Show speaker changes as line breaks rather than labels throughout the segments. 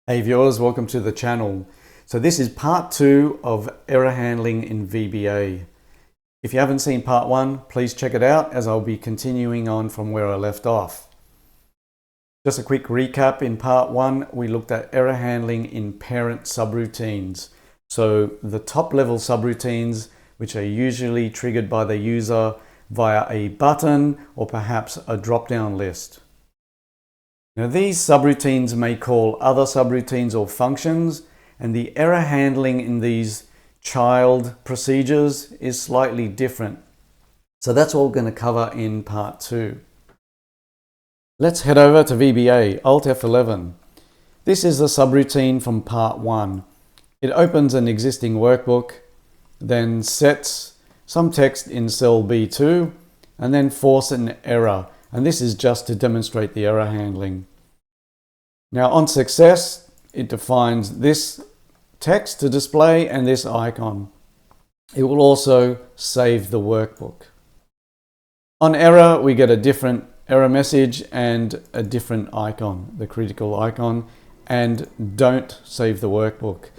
Hey viewers, welcome to the channel. So this is part 2 of error handling in VBA. If you haven't seen part 1, please check it out as I'll be continuing on from where I left off. Just a quick recap. In part 1, we looked at error handling in parent subroutines. So the top level subroutines, which are usually triggered by the user via a button or perhaps a drop-down list. Now these subroutines may call other subroutines or functions, and the error handling in these child procedures is slightly different. So that's all we're going to cover in part 2. Let's head over to VBA, Alt F11. This is the subroutine from part 1. It opens an existing workbook, then sets some text in cell B2, and then force an error. And this is just to demonstrate the error handling. Now on success, it defines this text to display and this icon. It will also save the workbook. On error, we get a different error message and a different icon, the critical icon, and don't save the workbook.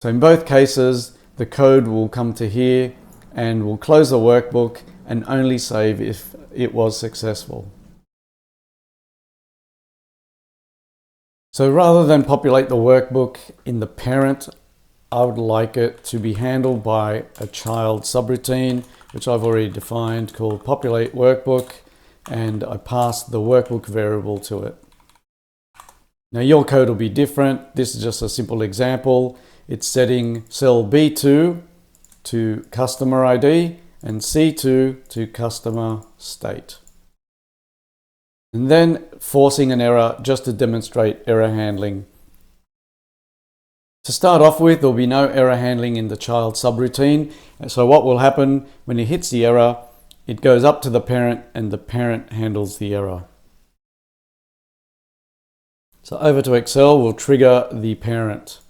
So in both cases, the code will come to here and will close the workbook and only save if it was successful. So rather than populate the workbook in the parent, I would like it to be handled by a child subroutine, which I've already defined, called populate workbook, and I pass the workbook variable to it. Now your code will be different. This is just a simple example. It's setting cell B2 to customer ID and C2 to customer state. And then forcing an error just to demonstrate error handling. To start off with, there'll be no error handling in the child subroutine. So what will happen when it hits the error, it goes up to the parent and the parent handles the error. So over to Excel, we'll trigger the parent.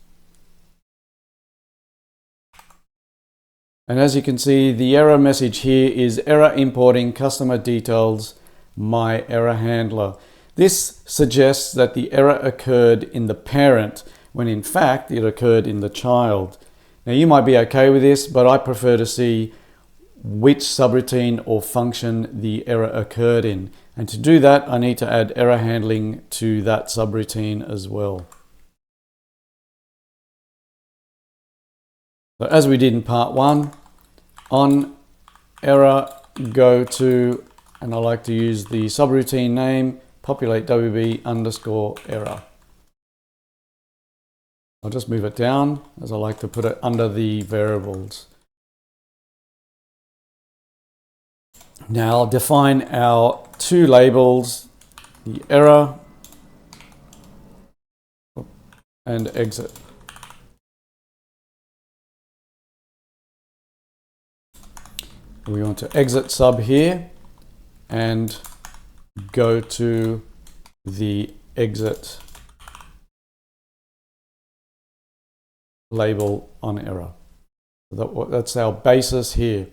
And as you can see, the error message here is error importing customer details my error handler. This suggests that the error occurred in the parent when in fact it occurred in the child. Now you might be okay with this, but I prefer to see which subroutine or function the error occurred in. And to do that, I need to add error handling to that subroutine as well. So as we did in part 1, on error, go to, and I like to use the subroutine name, populate WB underscore error. I'll just move it down as I like to put it under the variables. Now I'll define our two labels, the error and exit. We want to exit sub here and go to the exit label on error. That's our basis here.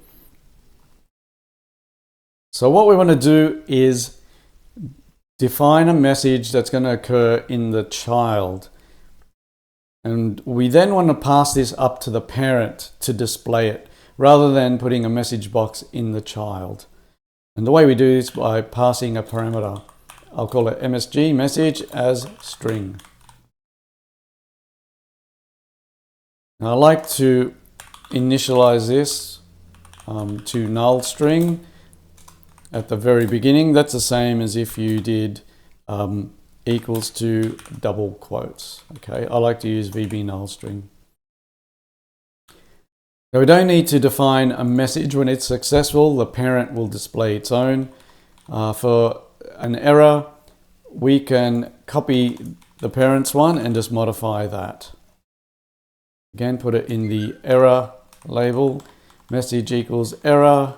So what we want to do is define a message that's going to occur in the child. And we then want to pass this up to the parent to display it, rather than putting a message box in the child. And the way we do this by passing a parameter. I'll call it MSG, message as string. Now I like to initialize this to null string at the very beginning. That's the same as if you did equals to double quotes. Okay, I like to use VB null string. Now we don't need to define a message when it's successful. The parent will display its own. For an error, we can copy the parent's one and just modify that. Again, put it in the error label, message equals error,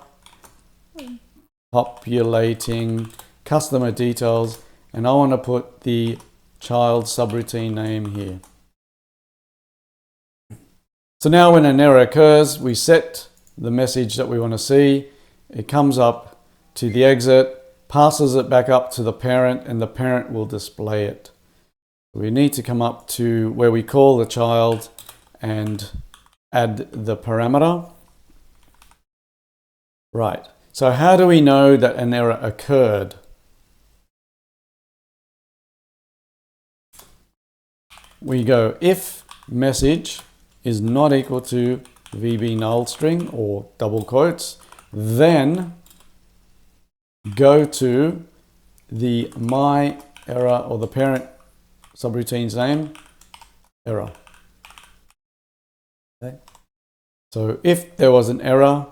populating customer details, and I want to put the child subroutine name here. So now when an error occurs, we set the message that we want to see. It comes up to the exit, passes it back up to the parent, and the parent will display it. We need to come up to where we call the child and add the parameter. Right, so how do we know that an error occurred? We go if message is not equal to VB null string or double quotes, then go to the my error or the parent subroutine's name, error. Okay. So if there was an error,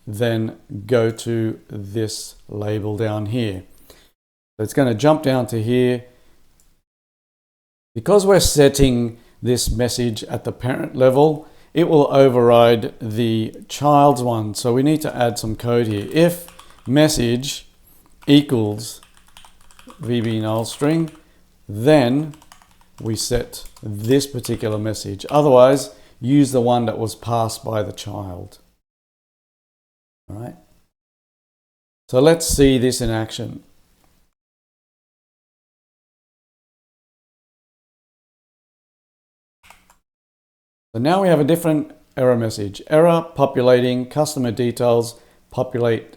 then go to this label down here. So it's going to jump down to here. Because we're setting this message at the parent level, it will override the child's one. So we need to add some code here. If message equals VB null string, then we set this particular message. Otherwise, use the one that was passed by the child. All right. So let's see this in action. So now we have a different error message. Error populating customer details, populate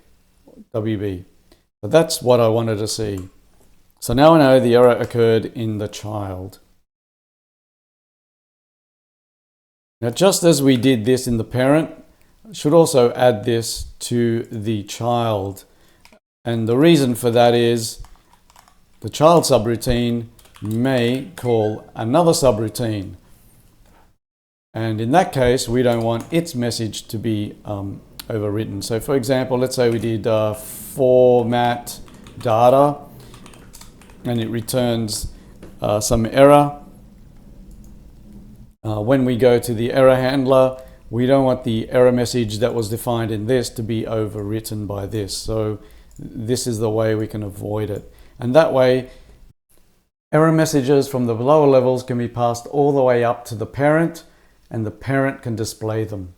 WB. So that's what I wanted to see. So now I know the error occurred in the child. Now, just as we did this in the parent, I should also add this to the child. And the reason for that is the child subroutine may call another subroutine. And in that case, we don't want its message to be overwritten. So for example, let's say we did format data and it returns some error. When we go to the error handler, we don't want the error message that was defined in this to be overwritten by this. So this is the way we can avoid it. And that way, error messages from the lower levels can be passed all the way up to the parent, and the parent can display them.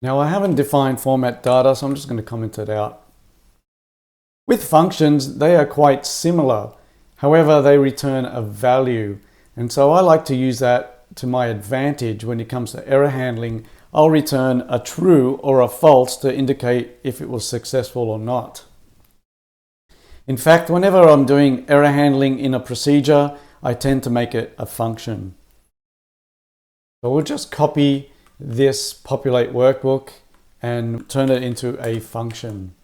Now I haven't defined format data, so I'm just going to comment it out. With functions, they are quite similar. However, they return a value. And so I like to use that to my advantage when it comes to error handling. I'll return a true or a false to indicate if it was successful or not. In fact, whenever I'm doing error handling in a procedure, I tend to make it a function. So we'll just copy this populate workbook and turn it into a function.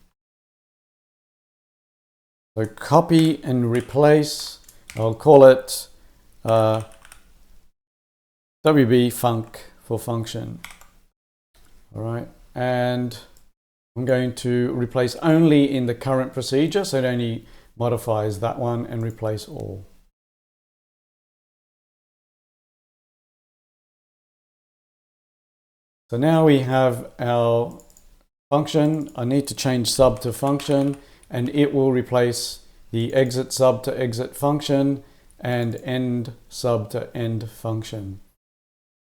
So copy and replace, I'll call it WB func for function. All right, and I'm going to replace only in the current procedure, so it only modifies that one and replace all. So now we have our function. I need to change sub to function, and it will replace the exit sub to exit function and end sub to end function.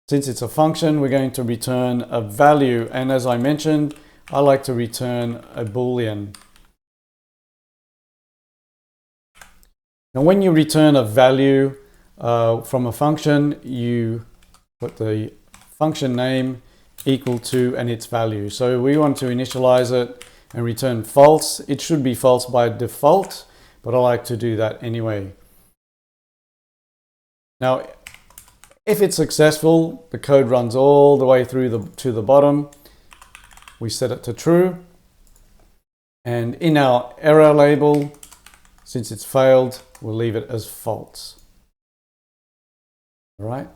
Since it's a function, we're going to return a value, and as I mentioned, I like to return a Boolean. Now when you return a value from a function, you put the function name equal to and its value. So we want to initialize it and return false. It should be false by default, but I like to do that anyway. Now, if it's successful, the code runs all the way through to the bottom. We set it to true. And in our error label, since it's failed, we'll leave it as false. All right.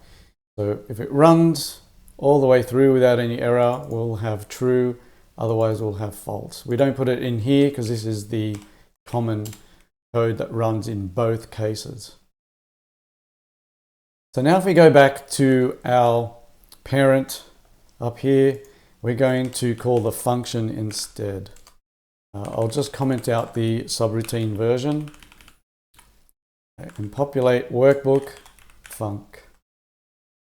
So if it runs all the way through without any error, we'll have true. Otherwise, we'll have false. We don't put it in here because this is the common code that runs in both cases. So now if we go back to our parent up here, we're going to call the function instead. I'll just comment out the subroutine version and populate workbook func.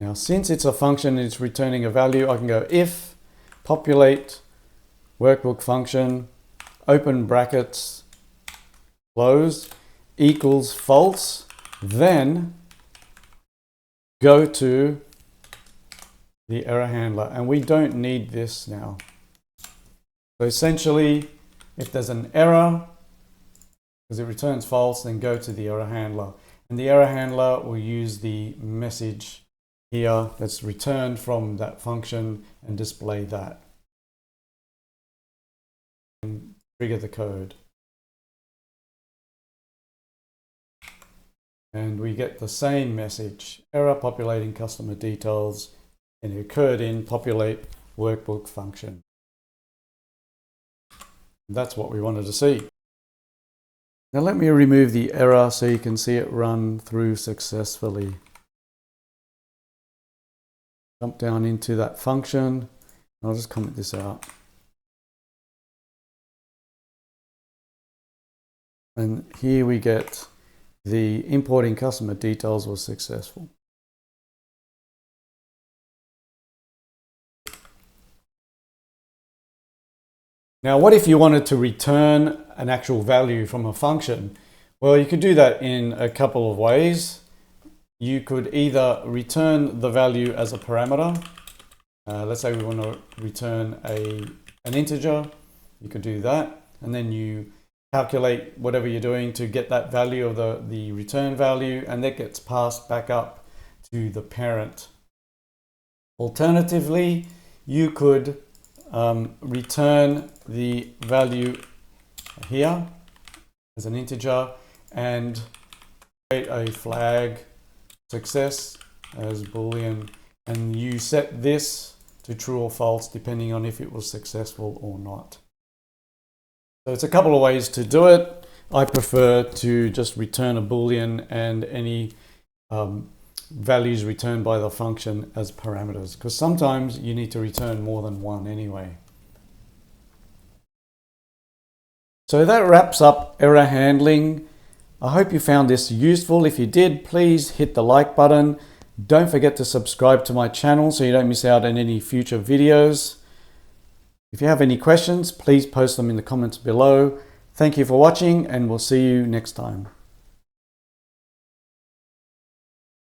Now, since it's a function and it's returning a value, I can go if populate workbook function, open brackets, close, equals false, then go to the error handler, and we don't need this now. So essentially, if there's an error, because it returns false, then go to the error handler. And the error handler will use the message here that's returned from that function and display that. And trigger the code. And we get the same message, error populating customer details, and it occurred in populate workbook function. That's what we wanted to see. Now let me remove the error so you can see it run through successfully. Jump down into that function. I'll just comment this out. And here we get the importing customer details was successful. Now, what if you wanted to return an actual value from a function? Well, you could do that in a couple of ways. You could either return the value as a parameter. Let's say we want to return an integer. You could do that. And then you calculate whatever you're doing to get that value of the return value, and that gets passed back up to the parent. Alternatively, you could return the value here as an integer and create a flag success as Boolean, and you set this to true or false depending on if it was successful or not. So it's a couple of ways to do it. I prefer to just return a Boolean and any values returned by the function as parameters, because sometimes you need to return more than one anyway. So that wraps up error handling. I hope you found this useful. If you did, please hit the like button. Don't forget to subscribe to my channel so you don't miss out on any future videos. If you have any questions, please post them in the comments below. Thank you for watching, and we'll see you next time.